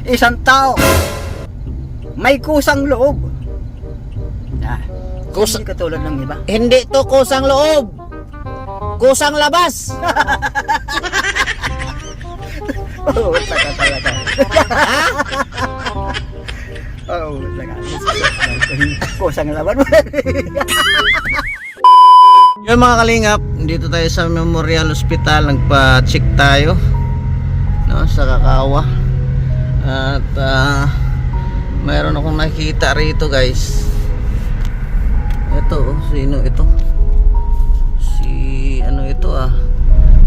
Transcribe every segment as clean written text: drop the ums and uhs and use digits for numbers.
isang tao may kusang loob. Hindi katulad ng iba. Hindi to kusang loob. Kusang labas. Oo, taka talaga. Oo, taka. Kusang laban mo. Yun mga kalingap, dito tayo sa Memorial Hospital, nagpa-check tayo, no, sa Kakawa. At mayroon akong nakita rito guys. Ito, sino ito? Si ano ito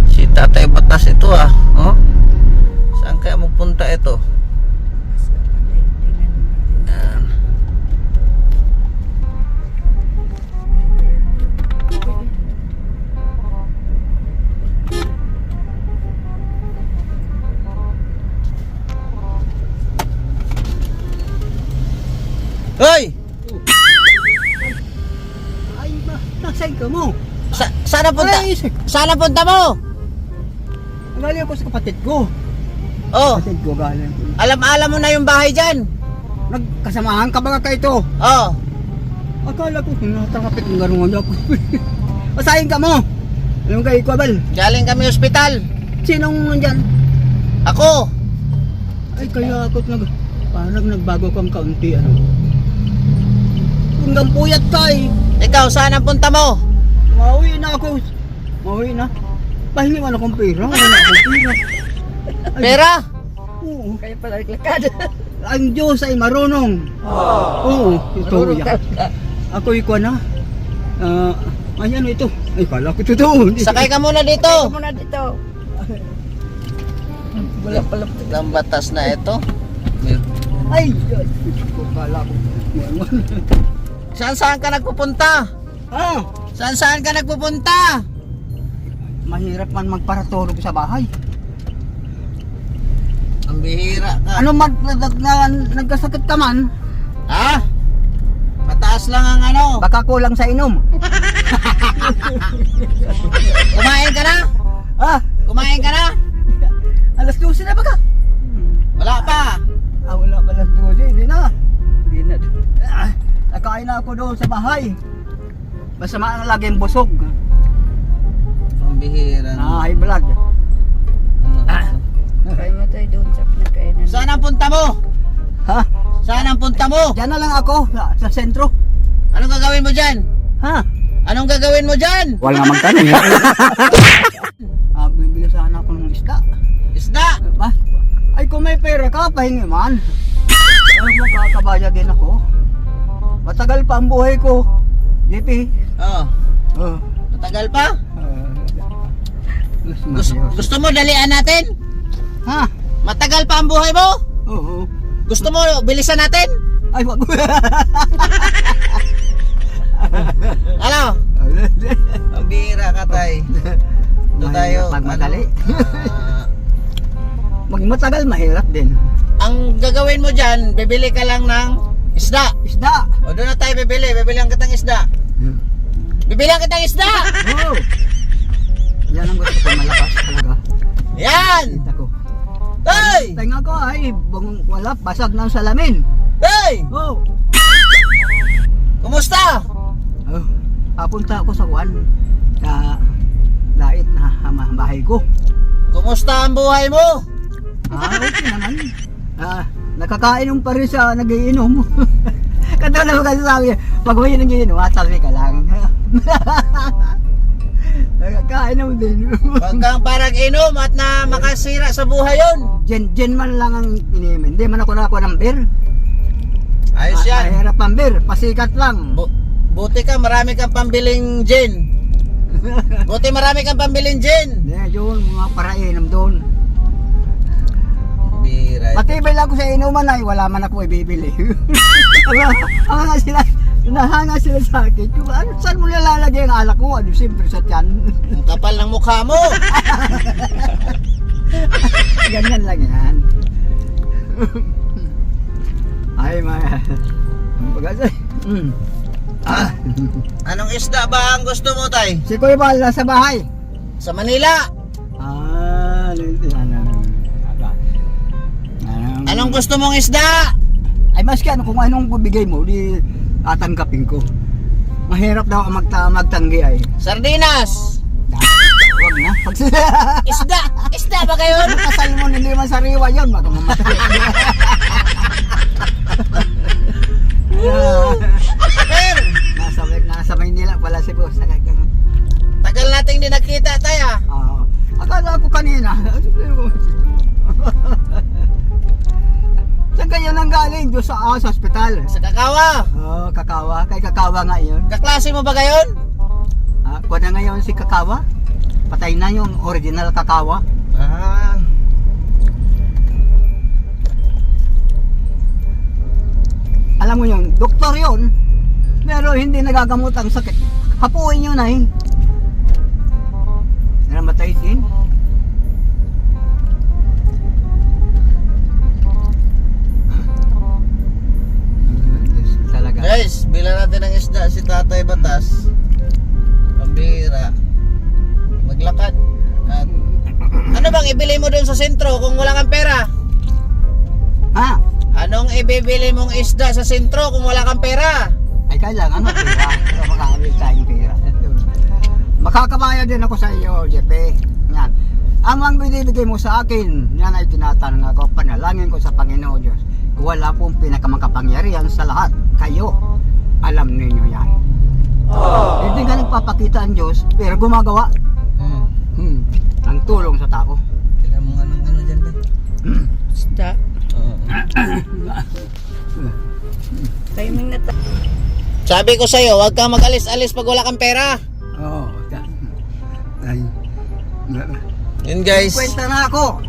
si Tatay Batas ito oh. Saan kaya magpunta ito? Yan. Hoy! Ay, ba? Nasaan ka mo? Sana punta? Ay, Sana punta mo? galing ako sa kapatid ko. Oh, Kapatid ko galing. alam mo na yung bahay dyan. Nagkasamahan ka ba kayo ito? Oh, Akala ko, natakapit ng garungan ako. Masahin ka mo. Anong kayo ko, Abel? galing kami ospital. Sinong nandyan? Ako. Ay, kaya ako parang nagbago kang kaunti, ano. Hanggang puyat ka eh. Ikaw, saan ang punta mo? Mauwi na ako. Mauwi na. Pahingi man akong pera. Wala akong pera. Ay, Pera? Oo. Kaya pala naglakad. Ang Diyos ay marunong. Oo. Ito yan. Ako ikaw na. Ay, ano ito? Ay, kala ko totoo. Sakay ka muna dito. Ito muna dito. Wala pala. Ang batas na ito. Ay, ko kala ko. Saan ka nagpupunta? Ah, Saan ka nagpupunta? mahirap man magparatulog sa bahay. Ang bihira ka. Ano nagkasakit ka man, Ha? Mataas lang ang ano. baka kulang sa inom. Kumain ka na? Ah, Kumain ka na? alas 12 na baka? Wala pa. Wala pa alas 12, hindi na. Hindi na. Nakain na ako doon sa bahay. Masama ang laging busog. Ang bihira. High blood. Kaya mo tayo doon sa pinagkainan. Saan ang punta mo? Ha? Saan ang punta mo? Diyan na lang ako, sa sentro. Anong gagawin mo dyan? Ha? Anong gagawin mo dyan? Wala nga magtanong. Bibili sana ako ng isda. Isda. Ba? Ay, kung may pera ka, pahingi man. Ano mo, kakabaya din ako. Matagal pa ang buhay ko. JP. Oh. Oh. Matagal pa? Gusto, Gusto mo dalian natin? Ha? Matagal pa ang buhay mo? Oo. Gusto mo bilisan natin? Ay, wag. Ano? Ang bihira ka tay. Doon tayo. Magmadali. Ah, Magmatagal, mahirap din. ang gagawin mo dyan, bibili ka lang ng isda. Isda. O doon na tayo bibili. Bibilihan kitang isda. Bibilihan kitang isda! Oo. Yan ang gusto ko, malakas talaga. Yan! Kita ko. Tay! Tenga ko ay, wala, basag ng salamin. Tay! Oh. Kumusta? Oh. Papunta ako sa Juan. Lait na bahay ko. Kumusta ang buhay mo? Okay naman. Nakakainom pa rin siya, nagiinom. Kanta na kasi sabi, pag may nagiinom, sabi ka lang. Nakakainom din. Huwag kang parang inom at na makasira sa buhay yon. Gen man lang ang inimin. Hindi man ako nakakuha ng beer. Ayos yan. Mahirap ang beer, pasikat lang. Buti ka, marami kang pambiling gin. Buti marami kang pambiling gin. Hindi, yun, mga parainom doon. Bira. Matibay lang ako sa inuman ay wala man ako ibibili. Nahanga sila sa akin. Saan mo nalalagay ang alak ko? Ano, siyempre sa tiyan. Ang kapal ng mukha mo. Ganyan lang yan. Ay, pag-asa. Anong isda ba ang gusto mo, tay? Si Kuya Bal nasa bahay. Sa Manila. Anong gusto mong isda? Ay maski ano, kung anong bibigay mo, di tatanggapin ko. Mahirap daw ang magtanggi ay. Sardinas. Huwag na. Isda ba kayo? Kasal mo, hindi man sariwa yun. Baka mamatay. Per, Nasa Maynila pala si boss. tagal nating di nakita tayo. Akala ko kanina. Saan kayo nang galing? Diyos sa hospital. Sa Kakawa. Kakawa. Kay Kakawa nga yun. Kaklase mo ba gayon? Kuha na ngayon si Kakawa. Patay na yung original Kakawa. Alam mo yun, doktor yun. Pero hindi nagagamot ang sakit. Hapuin yun ay. Namatay din. Talaga. Guys, bilan natin ng isda si Tatay Batas. Pambira. Maglakad. At, ano bang ibili mo dun sa sentro kung wala kang pera? Ha? Anong ibibili mong isda sa sentro kung wala kang pera? Ay kailangan ng pera. Para makakabili tayong pera. Makakabayad din ako sa iyo, Jepe. Yan. Ang binibigay mo sa akin, yan ay tinatanong ako, panalangin ko sa Panginoon Diyos. Wala pong pinakamakapangyarihan sa lahat. Kayo, alam ninyo yan. Hindi ka nagpapakita ang Diyos, pero gumagawa. Ang tulong sa tao. Kailan mo anong ano dyan ba? Isda. Oo. Timing na ta. Sabi ko sa'yo, huwag kang mag-alis-alis pag wala kang pera. Oo. Ay. Yun guys, Kwenta na ako.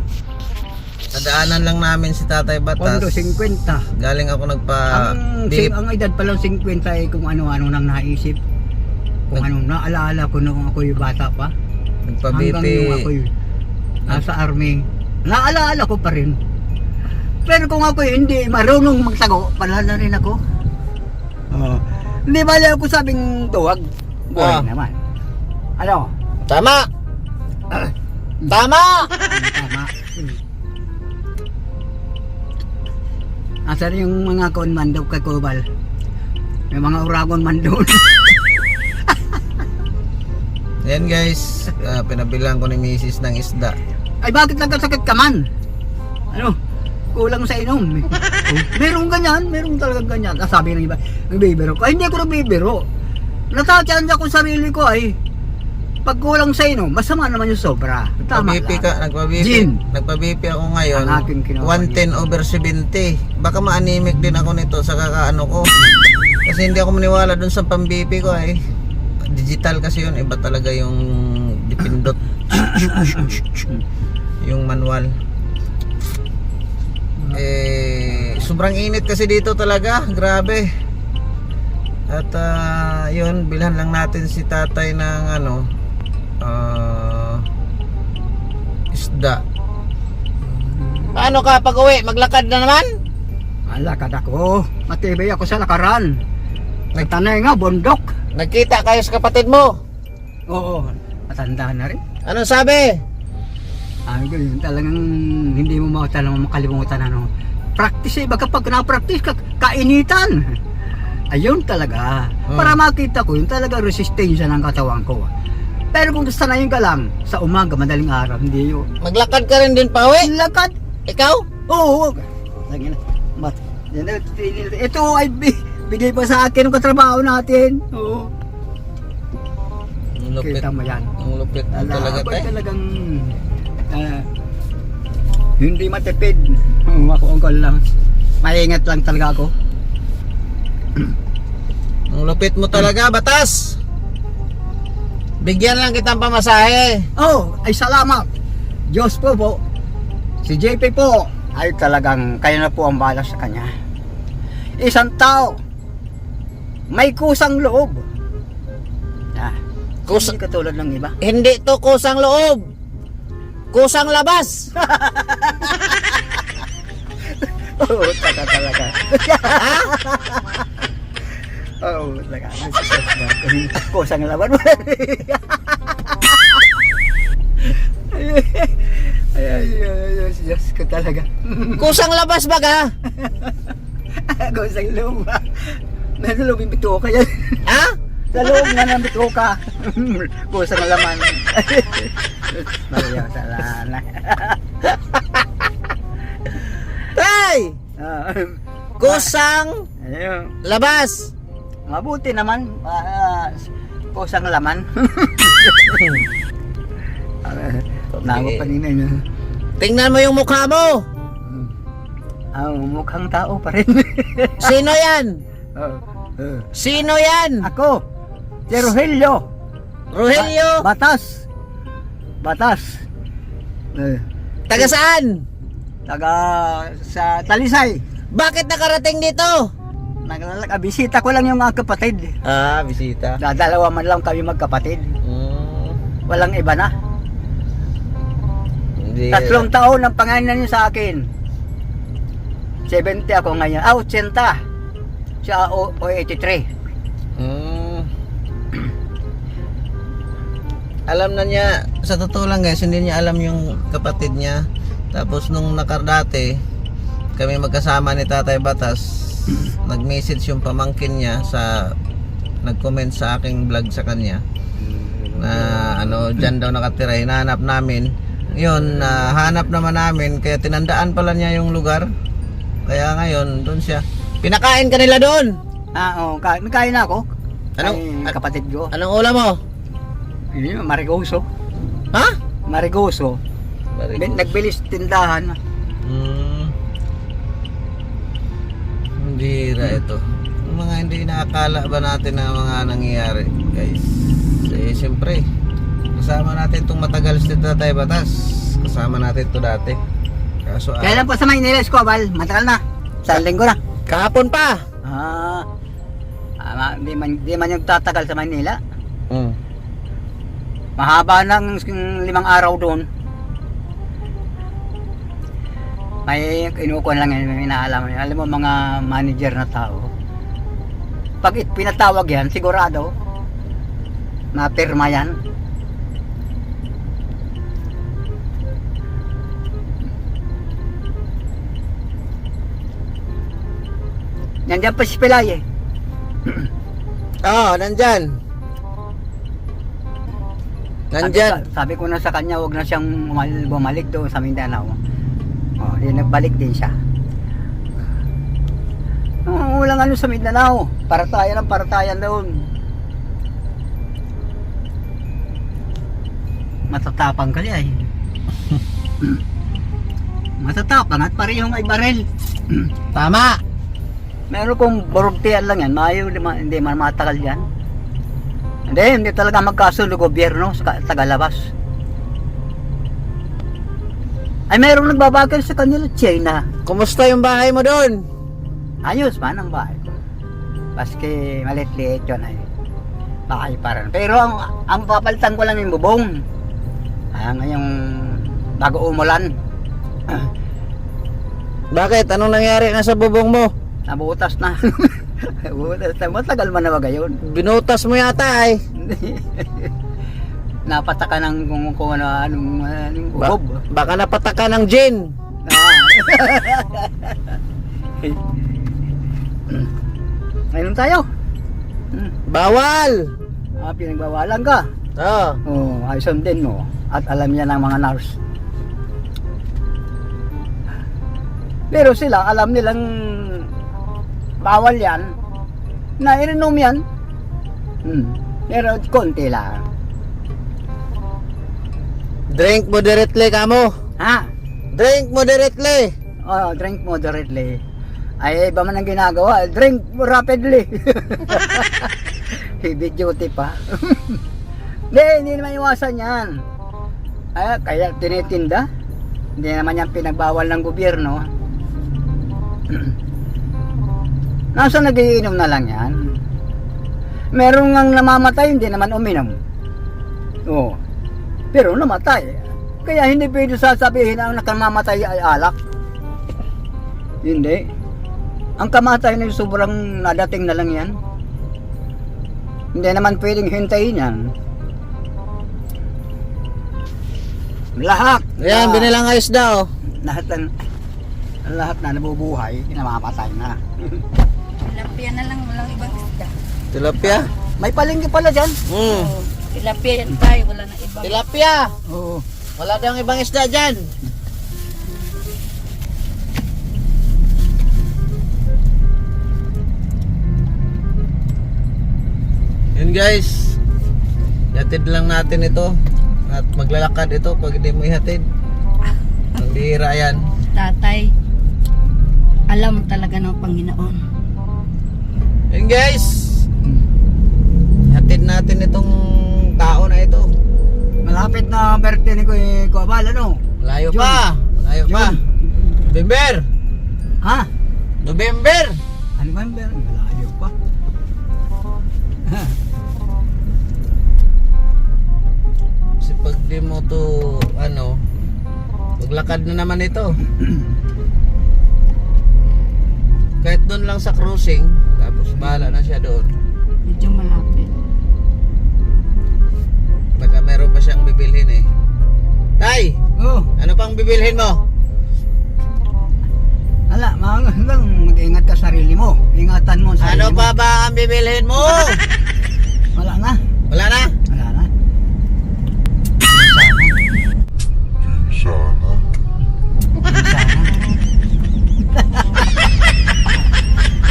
nadaanan lang namin si Tatay Batas. Pondo 50. Galing ako Ang edad pa lang 50 ay kung ano-ano nang naisip. Kung ano naalaala ko nung ako yung bata pa. Nagpa-BP. Hanggang nung ako yung nasa army. Naalaala ko pa rin. Pero kung ako hindi marunong magtago, pala na rin ako. Hindi bali ako sabing tuwag. Buhay naman. Ano? Tama! Tama! Tama. Asan yung mga conman daw kay Cobal? May mga uragon man doon. Yan guys, pinabilang ko ni Mrs. ng isda. Ay bakit nagkasakit ka man? Ano? Kulang sa inom. Merong ganyan, merong talagang ganyan. Sabi ng iba, nagbibiro ko. Ay hindi ako nagbibiro. Natatansya ko sarili ko ay pag kulang sa inom, masama naman yung sobra. Tama lang. Nagpa-BP ako ngayon. Ang aking kinuha 110/70. Baka ma-anemic din ako nito sa kakaano ko. Kasi hindi ako maniwala dun sa pang-BP ko ay. Digital kasi yun, iba talaga yung dipindot. Yung manual. Sobrang init kasi dito talaga, grabe. At yun, bilhan lang natin si tatay ng isda. Paano ka pag uwi? Maglakad na naman? Alakad ako. Matibay ako sa lakaran. Nagtanay nga, bundok. Nagkita kayo sa kapatid mo? Oo, matanda na rin. Anong sabi? Ay, yun talagang hindi mo makalimutan ano. Practice eh, baka pag na-practice ka, kainitan. Ayun talaga. Para makita ko, yun talaga resistensya ng katawan ko. Pero kung sanayin ka lang, sa umaga, madaling araw, hindi yun. Maglakad ka rin din pa uwi? Lakad. Ikaw? Oo. Ito ay bigay pa sa akin ng katrabaho natin. Oo. Ang lupit. Kita mo yan. Ang lupit mo talaga Ako'y tayo. talagang hindi matipid. Ako ang lang. Maingat lang talaga ako. Ang lupit mo talaga, Batas. Bigyan lang kitang pamasahe. Oh, ay salamat. Diyos po. Si JP po ay talagang kaya na po ang balas sa kanya. Isang tao may kusang loob. Hindi katulad ng iba. Hindi to kusang loob. Kusang labas. Oo, talaga. Oo, talaga. Kusang laban mo. Ay, Diyos ko. ko talaga. Kusang labas baga? Kusang loob. Nasa loob yung bituka yan. Ha? Sa loob nga ng bituka. Kusang laman. Mariyaw sa lana. Tay! Kusang Ayun. labas. Mabuti naman. Kusang laman. Nago pa nina yun. Tingnan mo yung mukha mo. Mukhang tao pa rin. Sino yan? Sino yan? Ako, si Rogelio. Rogelio? Batas. Taga saan? Taga sa Talisay. Bakit nakarating dito? Bisita ko lang yung mga kapatid. Bisita. Dalawa man lang kami magkapatid. Walang iba na. Hindi. 3 taon ang pangalan niyo sa akin. 70 ako ngayon. 80. Siya o 83. Alam na niya, sa totoo lang guys, hindi niya alam yung kapatid niya. Tapos nung nakardati, kami magkasama ni Tatay Batas, nag-message yung pamangkin niya nag-comment sa aking vlog sa kanya na dyan daw nakatira, hinahanap namin yun, hanap naman namin, kaya tinandaan pala niya yung lugar, kaya ngayon doon siya, pinakain ka nila doon. Oo, kain na ako. Anong- Ay, kapatid ko. Anong ulam mo? Marigoso. Ha? Marigoso. Nagbilis tindahan. Hindi ito. Yung mga hindi nakakala ba natin na mga nangyayari, guys. Siyempre, kasama natin itong matagal si Tatay Batas. Kasama natin ito dati. Kaso, Kailan po sa Maynila, Escobal? Matagal na. Sa linggo na. kahapon pa. Di man yung tatagal sa Maynila. Mahaba ng 5 araw doon. May kinukuha lang yan, may inaalam. Alam mo mga manager na tao. Pag pinatawag yan, sigurado na pirma yan. Nandiyan pa si Pilay eh. Nandyan. Nandyan. Sabi ko na sa kanya, wag na siyang bumalik doon sa Mindanao. Nagbalik din siya. Walang sa Mindanao. Paratayan doon. Matatapang ka niya eh. Matatapang at parehong ay barel. Tama. Meron kong borugtian lang yan. Hindi man matagal yan. Hindi talaga magkasundo gobyerno sa tagalabas. Ay mayroong nagbabagal sa kanila, China. Kumusta yung bahay mo doon? Ayos man ang bahay. Paski malit-liit yun ay bahay pa rin. Pero ang papalitan ko lang yung bubong. Ngayong bago umulan. Bakit? Anong nangyari na sa bubong mo? Nabutas na. Nabutas na. Matagal man na ba gayon? Binutas mo yata ay. Napataka ng kung anong ugob. Baka napataka ng gin. Ngayon tayo. Bawal. Pinagbawalan ka. Ay sundin mo. At alam niya ng mga nurse. Pero sila, alam nilang bawal yan. Nainom yan. Pero konti lang. Drink moderately kamo. Drink moderately. Drink moderately. Ay, iba man ang ginagawa. Drink rapidly. Heavy duty pa. Hindi naman iwasan yan. Kaya tinitinda. Hindi naman yan pinagbawal ng gobyerno. Nasa nagiinom na lang yan. Meron ngang namamatay, hindi naman uminom. Pero namatay. Kaya hindi pwede sasabihin ang nakamamatay ay alak. Hindi. Ang kamatay na sobrang nadating na lang yan. Hindi naman pwedeng hintayin yan. Lahat. Ayan, binilang ayos daw. lahat na nabubuhay, namamatay na. Tilapia na lang, walang ibang isda. Tilapia? May palengke pala dyan. Oo. Tilapia yan tayo, wala na ibang. Tilapia! Oo. Wala daw ibang isda dyan. Yun guys, ihatid lang natin ito at maglalakad ito pag hindi mo ihatid. Ang bihira yan. Tatay, alam talaga ng Panginoon. Yun guys, ihatid natin itong tao na ito. Malapit na birthday ni Kuya Bal, ano? Layo June. pa. Layo pa. June. November. Ha? November. Ano ba yung birthday? Malayo pa. Kasi pag di mo to maglakad na naman ito. Kahit doon lang sa cruising, tapos bahala na siya doon. Medyo malapit. Baka meron pa siyang bibilhin eh. Tay, Oh, ano pang bibilhin mo? hala, hanggang mag-ingat ka sa sarili mo. Ingatan mo ang sarili Ano mo. pa ba ang bibilhin mo? Wala na. Wala na? Wala na. Sana.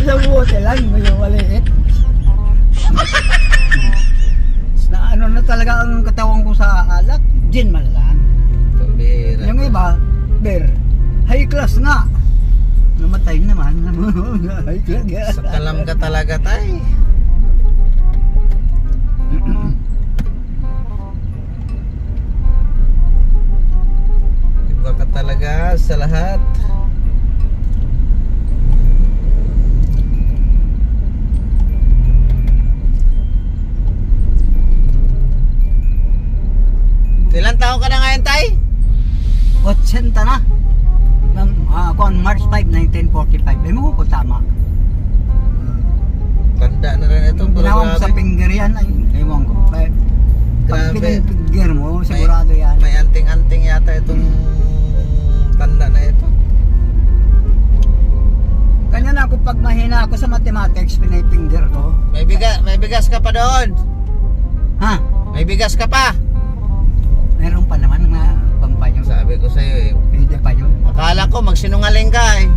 Sa buti lang, may maliit. Na ano na talaga ang katawan ko sa alak, gin man lang. Pambihira. Yung iba, beer, high class nga. Namatay naman. High class. Sa kalam ka talaga, tay. Iba ka talaga sa lahat. Ilan taon ka na ngayon, tay? 80 na. Kung March 5, 1945. Ay mo ko tama. Tanda na rin ito. Pero Tinawag sa grabe. finger yan. Ay, ewan ko. Pag Grabe. pinag-finger mo, sigurado yan. May anting-anting yata itong tanda na ito. Kanya na ako pag mahina ako sa mathematics, pinay-finger ko. May bigas ka pa doon. Ha? May bigas ka pa. Meron pa naman mga pampayong. Sabi ko sa iyo Pwede pa yun. akala ko magsinungaling ka eh.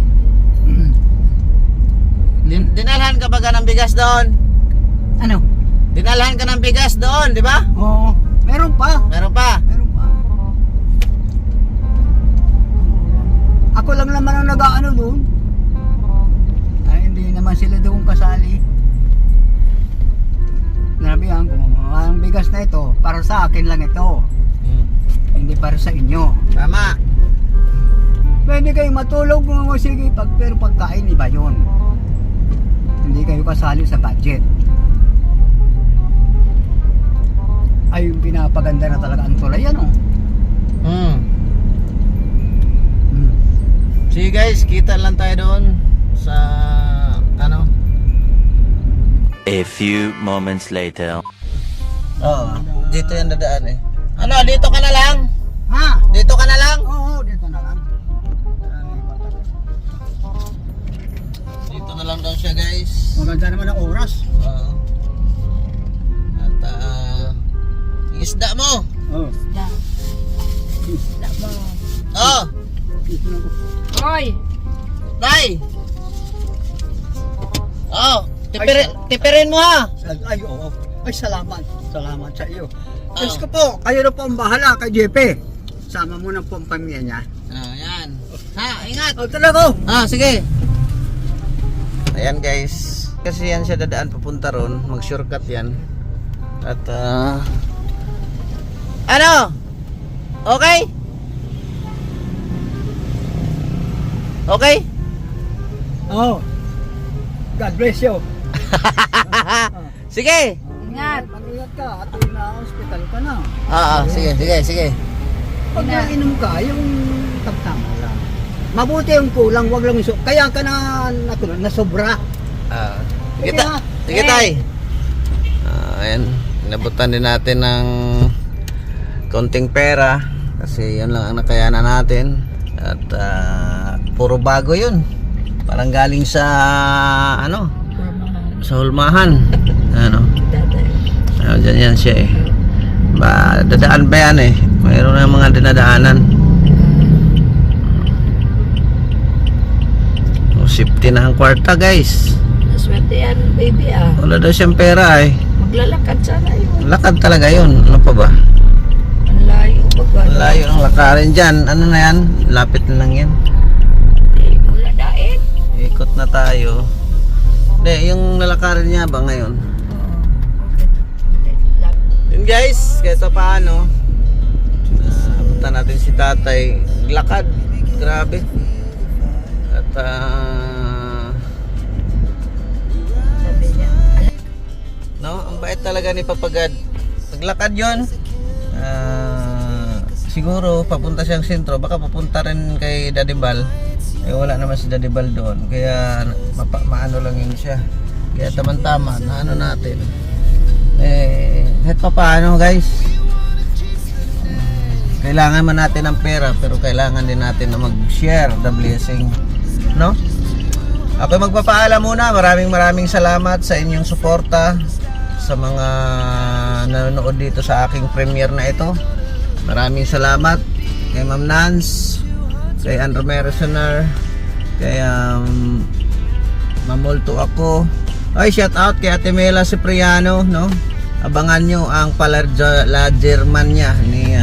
Dinalhan ka ba ka ng bigas doon? Ano? Dinalhan ka ng bigas doon, di ba? Oo. Meron pa. Meron pa. Meron pa. Ako lang naman ang nag-ano doon. Ay, hindi naman sila doon kasali. Sinabihan ko, ang bigas na ito, para sa akin lang ito. Hindi para sa inyo. Tama. Pwede kayo matulog mo, sige, pero pagkain iba yun. Hindi kayo kasali sa budget. Ay, yung pinapaganda na talaga ang tulay, ano? Sige guys, kita lang tayo doon sa A few moments later. Oo, dito yung dadaan eh. Ano, dito ka na lang? Ha? Dito ka na lang? Oo, dito na lang. Dito na lang daw siya guys. Maganda naman ang oras. Oo. At yung isda mo. Oo. Isda. Isda mo. Oh, Hoy! tay. Oh, tipirin mo ha. Ay, oo. Ay, salamat. Salamat sa iyo. Diyos ko po, kayo na po ang bahala kay JP. Sama mo na po ang pamilya niya. Yan. Ha, ingat. O, talaga. Sige. Ayan guys. Kasi yan siya dadaan papunta ron. Mag-shortcut yan. At ano? Okay? Okay? Oo. God bless you. Sige. Ingat! Mag-ingat ka at na hospital ka na. Sige. Pag nainom ka, yung tamtama lang. Mabuti yung kulang, wag lang yung kaya ka na nasobra. Sige, Sige, ha? sige tay. Ayan. Nabutan din natin ng konting pera. Kasi yan lang ang nakayanan natin. At puro bago yun. Parang galing sa ano, sa hulmahan. Ano? Dyan yan siya eh. Dadaan ba yan eh? Mayroon na mga dinadaanan. Safety na ang kwarta guys. Naswerte yan, baby Wala daw siyang pera eh. Maglalakad sana yun. Lakad talaga yun. Ano pa ba? Ang layo. Ang layo ng lakarin dyan. Ano na yan? Lapit na lang yan. Wala dain. Ikot na tayo. Hindi, yung lalakarin niya ba ngayon? Yun guys, kahit pa paano, punta natin si tatay. Lakad. Grabe. At Sabi niya, no, ang bait talaga ni Papagad. Naglakad yun. Siguro papunta siyang sentro, baka papunta rin kay Daddy Bal. Eh wala naman si Daddy Bal doon, kaya maano lang yun siya. Kaya tama-tama na ano natin. Eh kahit pa paano guys, kailangan man natin ng pera, pero kailangan din natin na mag-share the blessing, no? Ako magpapaalam muna. Maraming salamat sa inyong suporta, sa mga nanonood dito sa aking premiere na ito. Maraming salamat kay Ma'am Nance, kay Andrew Merisoner, kay Mamulto ako. Ay, shout out kay Ate Mela Cipriano, no? Abangan nyo ang La Germania ni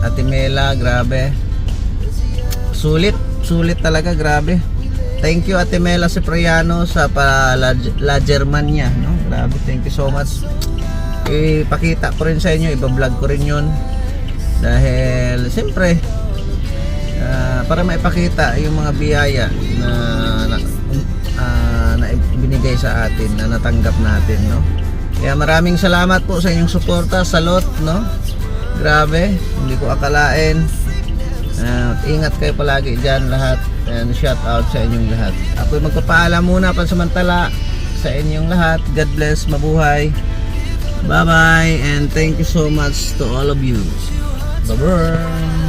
Ate Mela. Grabe, sulit talaga, grabe. Thank you Ate Mela Cipriano sa La Germania, no? Grabe, thank you so much. Ipakita ko rin sa inyo, iba-vlog ko rin yun. Dahil siyempre para maipakita yung mga biyaya na binigay sa atin, na natanggap natin, no? Kaya maraming salamat po sa inyong suporta, salot, no? Grabe, hindi ko akalain. Ingat kayo palagi dyan lahat, and shout out sa inyong lahat. Ako'y magpapaalam muna pansamantala sa inyong lahat. God bless, mabuhay, bye bye, and thank you so much to all of you. Bye bye.